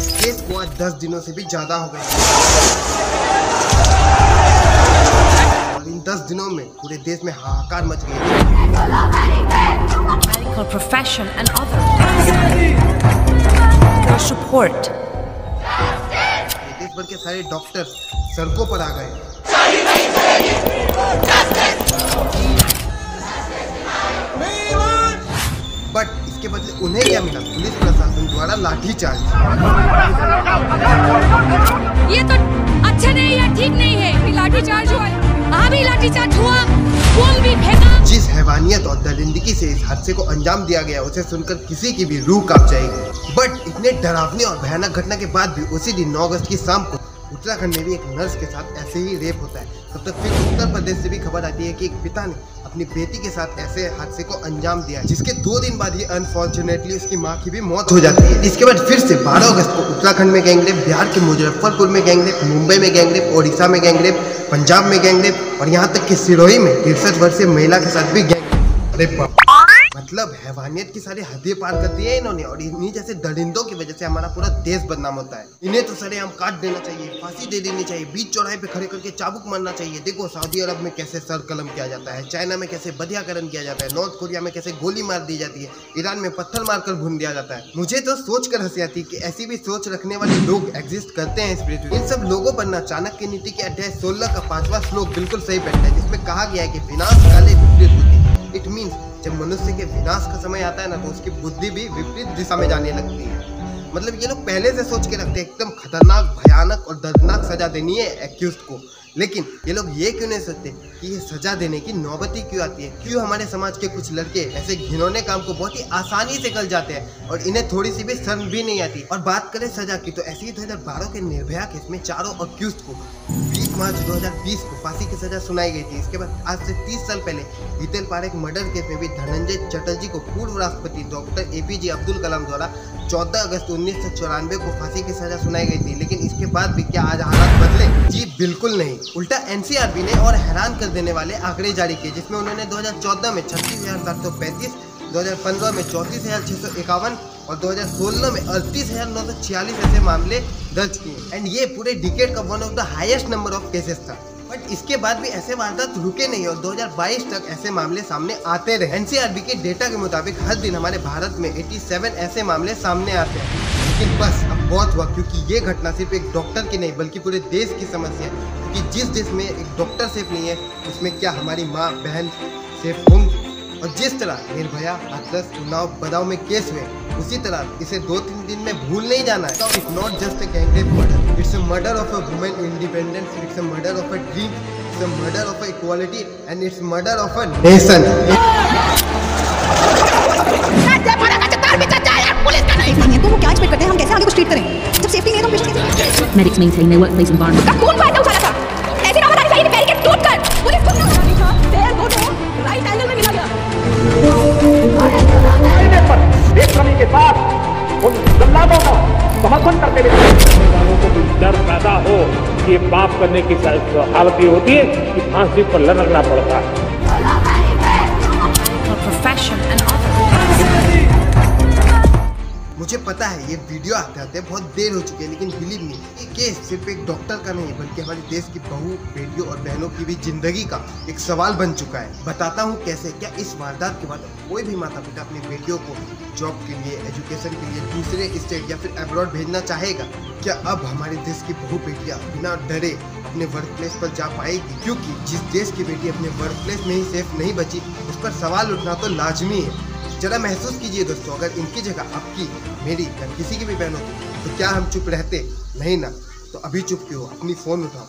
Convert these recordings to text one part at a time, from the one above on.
इस केस को आज 10 दिनों से भी ज्यादा हो गए और इन 10 दिनों में पूरे देश में हाहाकार मच गई। Medical profession and others. Their support. देश भर के सारे डॉक्टर सड़कों पर आ गए। बट इसके बदले उन्हें क्या मिला? पुलिस प्रशासन द्वारा लाठीचार्ज। ये तो अच्छा नहीं है, ठीक नहीं है। लाठीचार्ज हुआ, अभी लाठीचार्ज हुआ, बम भी फेंका। जिस हैवानियत और दरिंदगी से इस हादसे को अंजाम दिया गया उसे सुनकर किसी की भी रूह कांप जाएगी। बट इतने डरावनी और भयानक घटना के बाद भी उसी दिन 9 अगस्त की शाम को उत्तराखंड में भी एक नर्स के साथ ऐसे ही रेप होता है। तब तक फिर उत्तर प्रदेश से भी खबर आती है कि एक पिता ने अपनी बेटी के साथ ऐसे हादसे को अंजाम दिया, जिसके 2 दिन बाद ही अनफॉर्चुनेटली उसकी मां की भी मौत हो जाती है। इसके बाद फिर से 12 अगस्त को उत्तराखंड में गैंगरेप, बिहार के मुजफ्फरपुर में गैंगरेप, मुंबई में गैंगरेप, ओडिशा में गैंगरेप, पंजाब में गैंगरेप और यहाँ तक कि सिरोही में 63 वर्षीय महिला के साथ भी गैंगरेप। अरे बाप, मतलब हैवानियत की सारी हदें पार कर दी है इन्होंने। और इन्हीं जैसे दरिंदों की वजह से हमारा पूरा देश बदनाम होता है। इन्हें तो सरेआम काट देना चाहिए, फांसी दे देनी चाहिए, बीच चौराहे पे खड़े करके चाबुक मारना चाहिए। देखो सऊदी अरब में कैसे सर कलम किया जाता है, चाइना में कैसे बधियाकरण किया जाता है, नॉर्थ कोरिया में कैसे गोली मार दी जाती है, ईरान में पत्थर मारकर भून दिया जाता है। मुझे तो सोच कर हंसी आती है कि ऐसी भी सोच रखने वाले लोग एग्जिस्ट करते हैं इस पृथ्वी। इन सब लोगों पर ना चाणक्य नीति के अध्याय 16 का 5वां श्लोक बिल्कुल सही बैठता है, जिसमें कहा गया है कि विनाश काले विपरीत बुद्धि। इट मीन्स जब मनुष्य के विनाश का समय आता है ना, तो उसकी बुद्धि भी विपरीत दिशा में जाने लगती है। मतलब ये लोग पहले से सोच के रखते हैं एकदम खतरनाक, भयानक और दर्दनाक सजा देनी है एक्यूज्ड को। लेकिन ये लोग ये क्यों नहीं सोचते कि ये सजा देने की नौबत ही क्यों आती है? क्यों हमारे समाज के कुछ लड़के ऐसे घिनौने काम को बहुत ही आसानी से कर जाते हैं और इन्हें थोड़ी सी भी शर्म भी नहीं आती। और बात करें सजा की, तो ऐसे ही 2012 के निर्भया केस में चारों एक्यूज्ड को 20 मार्च 2020 को फांसी की सजा सुनाई गई थी। इसके बाद आज से 30 साल पहले हितेल पारेख मर्डर केस में भी धनंजय चटर्जी को पूर्व राष्ट्रपति डॉक्टर APJ अब्दुल कलाम द्वारा 14 अगस्त 1994 को फांसी की सजा सुनाई गई थी। लेकिन इसके बाद भी क्या आज हालात बदले? जी बिल्कुल नहीं। उल्टा NCRB ने और हैरान कर देने वाले आंकड़े जारी किए, जिसमें उन्होंने 2014 में 36,735, 2015 में 34,651 और 2016 में 38,946 ऐसे मामले दर्ज किए। एंड ये पूरे डिकेड का one of the highest number of cases था। बट इसके बाद भी ऐसे वारदात रुके नहीं और 2022 तक ऐसे मामले सामने आते रहे। NCRB के डेटा के मुताबिक हर दिन हमारे भारत में 87 ऐसे मामले सामने आते हैं। लेकिन बस अब बहुत हुआ, क्योंकि ये घटना सिर्फ एक डॉक्टर की नहीं बल्कि पूरे देश की समस्या है। क्योंकि जिस देश में एक डॉक्टर सेफ नहीं है, उसमें क्या हमारी माँ बहन सेफ होंगी? और जिस तरह निर्भया, हाथरस, उन्नाव, बदाऊं में केस हुए, उसी तरह इसे 2-3 दिन में भूल नहीं जाना है। It's not just a gangrape murder, it's a murder of a women independence, it's a murder of a dream, it's a murder of a equality and it's murder of a nation. तुम क्या expect करते हैं हम कैसे आगे कुछ treat करें? जब सेफ्टी नहीं है तो Medics maintain their workplace environment. उसका खून फायदा उछाला था, ऐसे ना बतानी चाहिए बैरिकेड टूटकर पुलिस को नहीं था, पैर दोनों राइट एंगल में मिला गया। एक श्रमिक के साथ उन जल्लादों का समर्थन करते हुए लोगों को भी डर पैदा हो कि ये पाप करने की हालत ये होती है कि फांसी पर लटकना पड़ता है। Medical profession and others. मुझे पता है ये वीडियो आते आते बहुत देर हो चुकी है, लेकिन बिलीव मी, ये केस सिर्फ एक डॉक्टर का नहीं है बल्कि हमारे देश की बहू, बेटियों और बहनों की भी जिंदगी का एक सवाल बन चुका है। बताता हूँ कैसे। क्या इस वारदात के बाद कोई भी माता पिता अपनी बेटियों को जॉब के लिए, एजुकेशन के लिए दूसरे स्टेट या फिर अब्रॉड भेजना चाहेगा? क्या अब हमारे देश की बहू बेटियाँ बिना डरे अपने वर्क प्लेस पर जा पाएगी? क्योंकि जिस देश की बेटी अपने वर्क प्लेस में ही सेफ नहीं बची, उस पर सवाल उठना तो लाजमी है। जरा महसूस कीजिए दोस्तों, अगर इनकी जगह आपकी, मेरी या किसी की भी बहन होती तो क्या हम चुप रहते? नहीं ना। तो अभी चुप क्यों? अपनी फ़ोन उठाओ,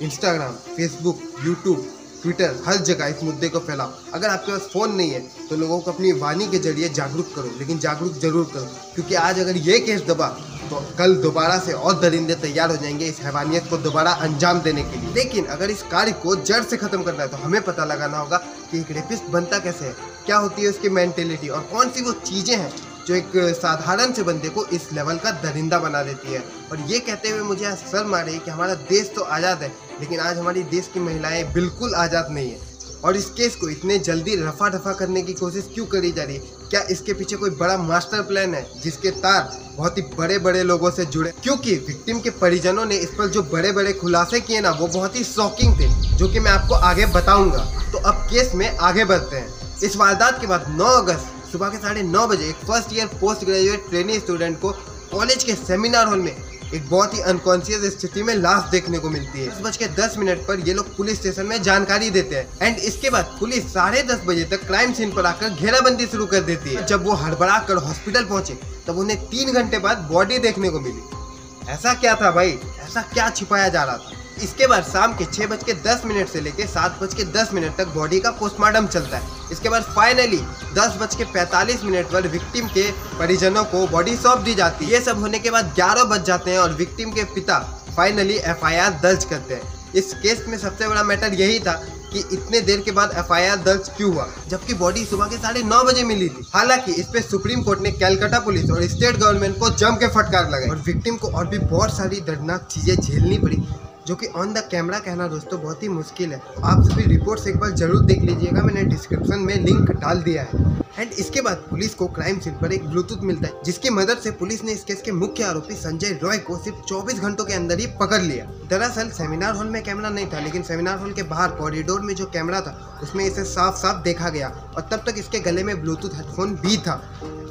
इंस्टाग्राम, फेसबुक, यूट्यूब, ट्विटर, हर जगह इस मुद्दे को फैलाओ। अगर आपके पास फ़ोन नहीं है तो लोगों को अपनी वाणी के जरिए जागरूक करो, लेकिन जागरूक जरूर करो, क्योंकि आज अगर ये केस दबा तो कल दोबारा से और दरिंदे तैयार हो जाएंगे इस हैवानियत को दोबारा अंजाम देने के लिए। लेकिन अगर इस कार्य को जड़ से खत्म करना है तो हमें पता लगाना होगा कि एक रेपिस्ट बनता कैसे है, क्या होती है उसकी मेंटेलिटी और कौन सी वो चीज़ें हैं जो एक साधारण से बंदे को इस लेवल का दरिंदा बना देती है। और ये कहते हुए मुझे आज शर्म आ रही है कि हमारा देश तो आज़ाद है, लेकिन आज हमारी देश की महिलाएं बिल्कुल आज़ाद नहीं है। और इस केस को इतने जल्दी रफा दफा करने की कोशिश क्यों करी जा रही है? क्या इसके पीछे कोई बड़ा मास्टर प्लान है जिसके तार बहुत ही बड़े बड़े लोगों से जुड़े? क्योंकि विक्टिम के परिजनों ने इस पर जो बड़े बड़े खुलासे किए ना, वो बहुत ही शॉकिंग थे, जो कि मैं आपको आगे बताऊंगा। तो अब केस में आगे बढ़ते हैं। इस वारदात के बाद 9 अगस्त सुबह के 9:30 बजे एक first year post graduate training student को कॉलेज के सेमिनार हॉल में एक बहुत ही अनकॉन्शियस स्थिति में लाश देखने को मिलती है। 10:10 पर ये लोग पुलिस स्टेशन में जानकारी देते हैं एंड इसके बाद पुलिस 10:30 बजे तक क्राइम सीन पर आकर घेराबंदी शुरू कर देती है। जब वो हड़बड़ा कर हॉस्पिटल पहुंचे तब उन्हें 3 घंटे बाद बॉडी देखने को मिली। ऐसा क्या था भाई, ऐसा क्या छिपाया जा रहा था? इसके बाद शाम के 6:10 से लेकर 7:10 तक बॉडी का पोस्टमार्टम चलता है। इसके बाद फाइनली 10:45 पर विक्टिम के परिजनों को बॉडी सौंप दी जाती है। ये सब होने के बाद 11 बज जाते हैं और विक्टिम के पिता फाइनली FIR दर्ज करते हैं। इस केस में सबसे बड़ा मैटर यही था कि इतने देर के बाद FIR दर्ज क्यों हुआ, जबकि बॉडी सुबह के 9:30 बजे मिली थी। हालांकि इस पे सुप्रीम कोर्ट ने कलकत्ता पुलिस और स्टेट गवर्नमेंट को जम के फटकार लगाई और विक्टिम को और भी बहुत सारी दर्दनाक चीजें झेलनी पड़ी, जो कि ऑन द कैमरा कहना दोस्तों बहुत ही मुश्किल है। आप सभी रिपोर्ट्स एक बार जरूर देख लीजिएगा, मैंने डिस्क्रिप्शन में लिंक डाल दिया है। एंड इसके बाद पुलिस को क्राइम सीन पर एक ब्लूटूथ मिलता है, जिसकी मदद से पुलिस ने इस केस के मुख्य आरोपी संजय रॉय को सिर्फ 24 घंटों के अंदर ही पकड़ लिया। दरअसल सेमिनार हॉल में कैमरा नहीं था, लेकिन सेमिनार हॉल के बाहर कॉरिडोर में जो कैमरा था उसमें इसे साफ साफ देखा गया और तब तक इसके गले में ब्लूटूथ हेडफोन भी था।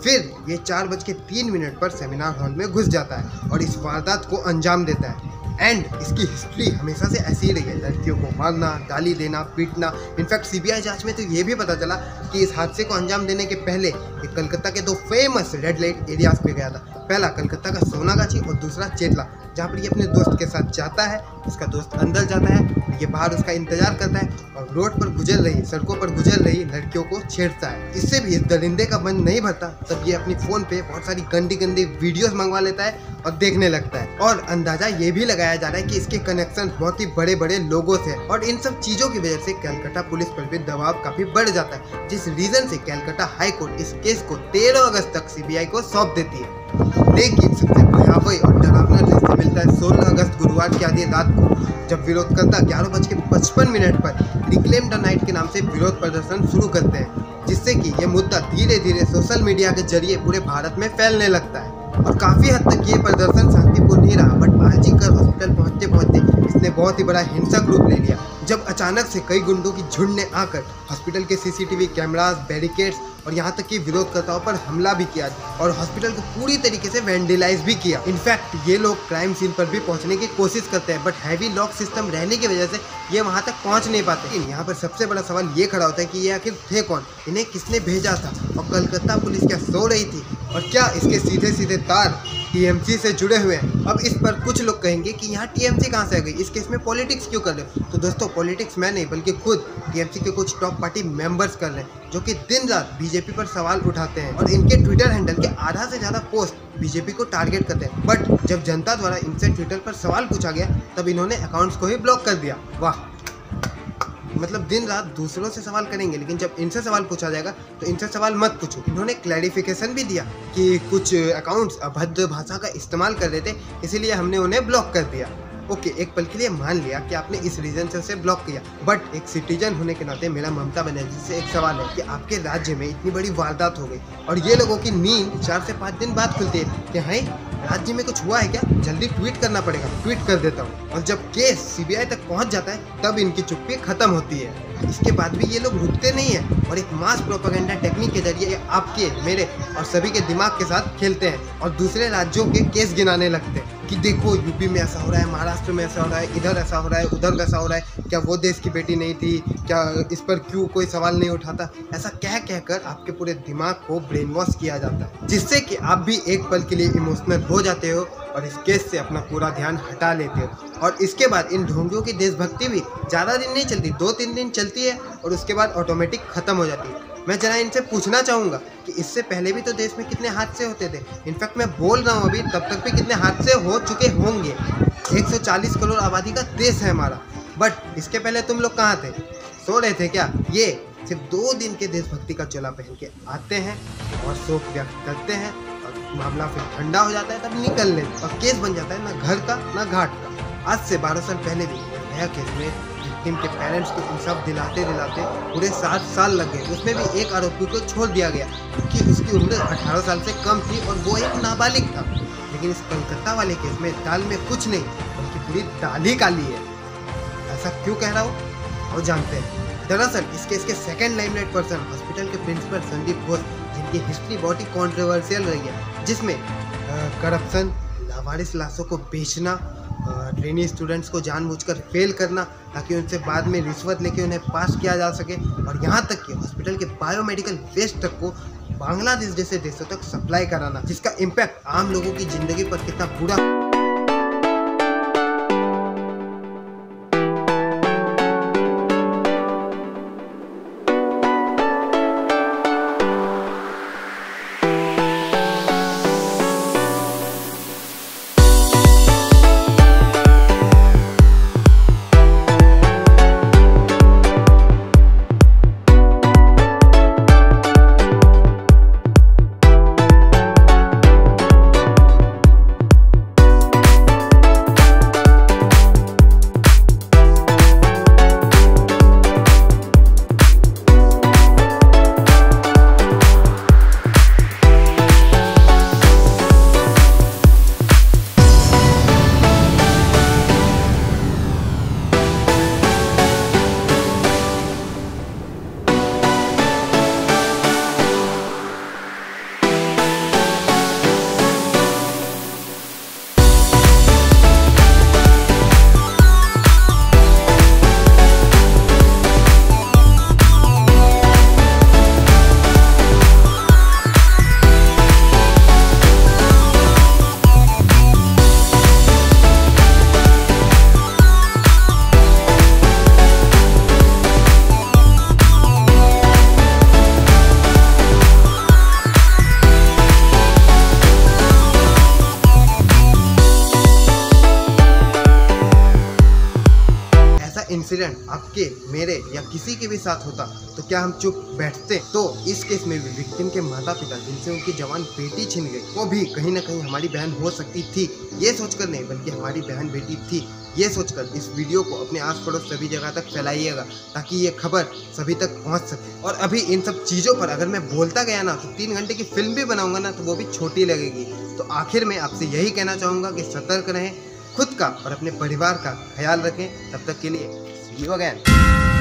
फिर ये 4:03 पर सेमिनार हॉल में घुस जाता है और इस वारदात को अंजाम देता है। एंड इसकी हिस्ट्री हमेशा से ऐसी ही रही है, लड़कियों को मारना, गाली देना, पीटना। इनफैक्ट CBI जांच में तो ये भी पता चला कि इस हादसे को अंजाम देने के पहले ये कलकत्ता के 2 फेमस रेड लाइट एरियाज पे गया था। पहला कलकत्ता का सोनागाछी और दूसरा चेतला, जहाँ पर ये अपने दोस्त के साथ जाता है। इसका दोस्त अंदर जाता है, ये बाहर उसका इंतजार करता है और रोड पर गुजर रही, सड़कों पर गुजर रही लड़कियों को छेड़ता है। इससे भी इस दरिंदे का मन नहीं भरता, तब ये अपनी फोन पे बहुत सारी गंदी गंदी वीडियोस मंगवा लेता है और देखने लगता है। और अंदाजा ये भी लगाया जा रहा है कि इसके कनेक्शन बहुत ही बड़े बड़े लोगों से, और इन सब चीजों की वजह से कलकत्ता पुलिस पर भी दबाव काफी बढ़ जाता है, जिस रीजन से कलकत्ता हाई कोर्ट इस केस को 13 अगस्त तक CBI को सौंप देती है। लेकिन सबसे भयावह और डरावना दृश्य मिलता है 16 अगस्त गुरुवार की आधी रात को, जब विरोधकर्ता 11:55 पर रिक्लेम द नाइट के नाम से विरोध प्रदर्शन शुरू करते हैं, जिससे कि ये मुद्दा धीरे धीरे सोशल मीडिया के जरिए पूरे भारत में फैलने लगता है। और काफी हद तक ये प्रदर्शन शांतिपूर्ण ही रहा, बट आरजीकर हॉस्पिटल पहुंचते पहुंचते इसने बहुत ही बड़ा हिंसक रूप ले लिया, जब अचानक से कई गुंडों की झुंड ने आकर हॉस्पिटल के CCTV कैमरास, बैरिकेड्स और यहाँ तक कि विरोधकर्ताओं पर हमला भी किया और हॉस्पिटल को पूरी तरीके से वैंडलाइज भी किया। इनफैक्ट ये लोग क्राइम सीन पर भी पहुँचने की कोशिश करते हैं, बट हैवी लॉक सिस्टम रहने की वजह से ये वहाँ तक पहुँच नहीं पाते। लेकिन यहाँ पर सबसे बड़ा सवाल ये खड़ा होता है कि ये आखिर थे कौन, इन्हें किसने भेजा था, और कलकत्ता पुलिस क्या सो रही थी, और क्या इसके सीधे सीधे तार TMC से जुड़े हुए हैं। अब इस पर कुछ लोग कहेंगे कि यहाँ TMC कहाँ से आ गई, इस केस में पॉलिटिक्स क्यों कर रहे हो? तो दोस्तों पॉलिटिक्स मैं नहीं बल्कि खुद TMC के कुछ टॉप पार्टी मेंबर्स कर रहे हैं, जो कि दिन रात बीजेपी पर सवाल उठाते हैं और इनके ट्विटर हैंडल के आधा से ज़्यादा पोस्ट बीजेपी को टारगेट करते हैं। बट जब जनता द्वारा इनसे ट्विटर पर सवाल पूछा गया तब इन्होंने अकाउंट्स को ही ब्लॉक कर दिया। वाह, मतलब दिन रात दूसरों से सवाल करेंगे, लेकिन जब इनसे सवाल पूछा जाएगा तो इनसे सवाल मत पूछो। इन्होंने क्लैरिफिकेशन भी दिया कि कुछ अकाउंट्स अभद्र भाषा का इस्तेमाल कर रहे थे, इसीलिए हमने उन्हें ब्लॉक कर दिया। ओके, एक पल के लिए मान लिया कि आपने इस रीजन से उसे ब्लॉक किया, बट एक सिटीजन होने के नाते मेरा ममता बनर्जी से एक सवाल है कि आपके राज्य में इतनी बड़ी वारदात हो गई और ये लोगों की नींद 4 से 5 दिन बाद खुलती है कि हाँ राज्य में कुछ हुआ है क्या, जल्दी ट्वीट करना पड़ेगा, ट्वीट कर देता हूँ। और जब केस CBI तक पहुँच जाता है तब इनकी चुप्पी खत्म होती है। इसके बाद भी ये लोग रुकते नहीं हैं और एक मास प्रोपेगेंडा टेक्निक के जरिए आपके, मेरे और सभी के दिमाग के साथ खेलते हैं और दूसरे राज्यों के केस गिनाने लगते हैं कि देखो यूपी में ऐसा हो रहा है, महाराष्ट्र में ऐसा हो रहा है, इधर ऐसा हो रहा है, उधर वैसा हो रहा है, क्या वो देश की बेटी नहीं थी, क्या इस पर क्यों कोई सवाल नहीं उठाता। ऐसा कह कहकर आपके पूरे दिमाग को ब्रेन वॉश किया जाता है, जिससे कि आप भी एक पल के लिए इमोशनल हो जाते हो और इस केस से अपना पूरा ध्यान हटा लेते हो। और इसके बाद इन ढोंगियों की देशभक्ति भी ज़्यादा दिन नहीं चलती, 2-3 दिन चलती है और उसके बाद ऑटोमेटिक ख़त्म हो जाती है। मैं जरा इनसे पूछना चाहूँगा कि इससे पहले भी तो देश में कितने हादसे होते थे। इनफैक्ट मैं बोल रहा हूँ अभी, तब तक भी कितने हादसे हो चुके होंगे। 140 करोड़ आबादी का देश है हमारा, बट इसके पहले तुम लोग कहाँ थे, सो रहे थे क्या? ये सिर्फ 2 दिन के देशभक्ति का चोला पहन के आते हैं और शोक व्यक्त करते हैं और मामला फिर ठंडा हो जाता है, तब निकल लेते और केस बन जाता है ना घर का ना घाट का। आज से 12 साल पहले भी गया केस में विक्टिम के पेरेंट्स को इंसाफ दिलाते दिलाते पूरे 7 साल लग गए। उसमें भी एक आरोपी को छोड़ दिया गया क्योंकि उसकी उम्र 18 साल से कम थी और वो एक नाबालिग था। लेकिन इस कलकत्ता वाले केस में दाल में कुछ नहीं बल्कि पूरी दाल ही काली है। ऐसा क्यों कह रहा हूँ और जानते हैं। दरअसल इस केस के सेकंड लाइमलाइट पर्सन हॉस्पिटल के प्रिंसिपल संदीप घोष, जिनकी हिस्ट्री बहुत ही कॉन्ट्रोवर्शियल रही है, जिसमें करप्शन, लावारिस लाशों को बेचना, ट्रेनी स्टूडेंट्स को जानबूझकर फेल करना ताकि उनसे बाद में रिश्वत लेके उन्हें पास किया जा सके, और यहाँ तक कि हॉस्पिटल के बायोमेडिकल वेस्ट तक को बांग्लादेश जैसे देशों तक सप्लाई कराना, जिसका इम्पैक्ट आम लोगों की जिंदगी पर कितना बुरा। इंसिडेंट आपके, मेरे या किसी के भी साथ होता तो क्या हम चुप बैठते? तो इस केस में भी विक्टिम के माता पिता जिनसे उनकी जवान बेटी छिन गई, वो भी कहीं ना कहीं हमारी बहन हो सकती थी। ये सोचकर नहीं बल्कि हमारी बहन बेटी थी, ये सोचकर इस वीडियो को अपने आस पड़ोस सभी जगह तक फैलाइएगा ताकि ये खबर सभी तक पहुंच सके। और अभी इन सब चीज़ों पर अगर मैं बोलता गया ना तो 3 घंटे की फिल्म भी बनाऊंगा ना तो वो भी छोटी लगेगी। तो आखिर में आपसे यही कहना चाहूँगा कि सतर्क रहें, खुद का और अपने परिवार का ख्याल रखें। तब तक के लिए see you again।